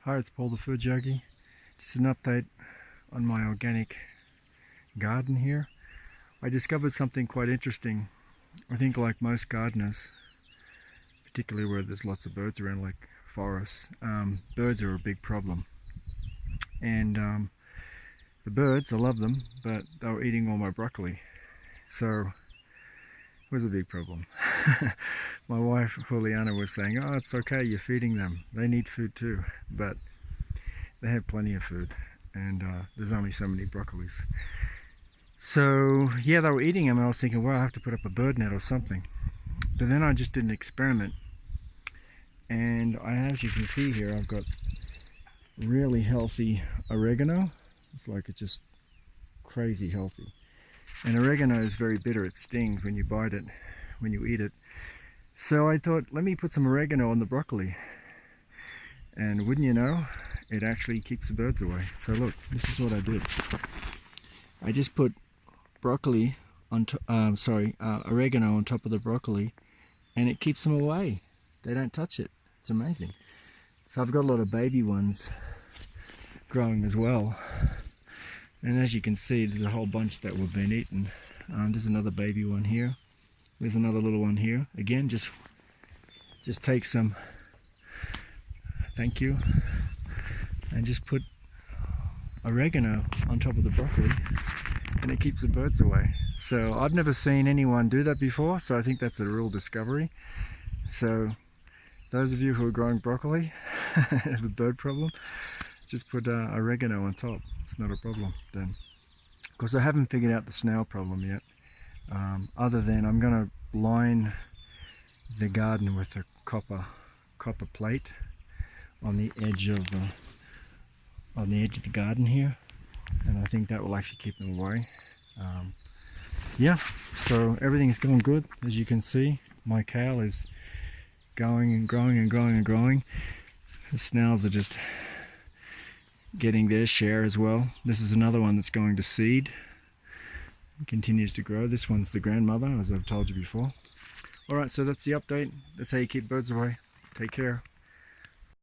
Hi, it's Paul the Fur Juggie. Just an update on my organic garden here. I discovered something quite interesting. I think like most gardeners, particularly where there's lots of birds around like forests, birds are a big problem. And the birds, I love them, but they were eating all my broccoli. So it was a big problem. My wife Juliana was saying, oh, it's okay, you're feeding them. They need food too. But they have plenty of food, and there's only so many broccolis. So yeah, they were eating them, and I was thinking, well, I have to put up a bird net or something. But then I just did an experiment, and as you can see here, I've got really healthy oregano. It's just crazy healthy. And oregano is very bitter. It stings when you bite it, when you eat it. So I thought, let me put some oregano on the broccoli. And wouldn't you know, it actually keeps the birds away. So look, this is what I did. I just put broccoli on oregano on top of the broccoli, and it keeps them away. They don't touch it. It's amazing. So I've got a lot of baby ones growing as well. And as you can see, there's a whole bunch that were been eaten. There's another baby one here. There's another little one here. Again, just take some, thank you, and just put oregano on top of the broccoli, and it keeps the birds away. So I've never seen anyone do that before, so I think that's a real discovery. So those of you who are growing broccoli have a bird problem, just put oregano on top. It's not a problem then. Of course, I haven't figured out the snail problem yet, other than I'm going to line the garden with a copper plate on the edge of the garden here, and I think that will actually keep them away. Yeah, so everything's going good. As you can see, my kale is going and growing and growing and growing. The snails are just getting their share as well. This is another one that's going to seed. It continues to grow. This one's the grandmother, as I've told you before. Alright, so that's the update. That's how you keep birds away. Take care.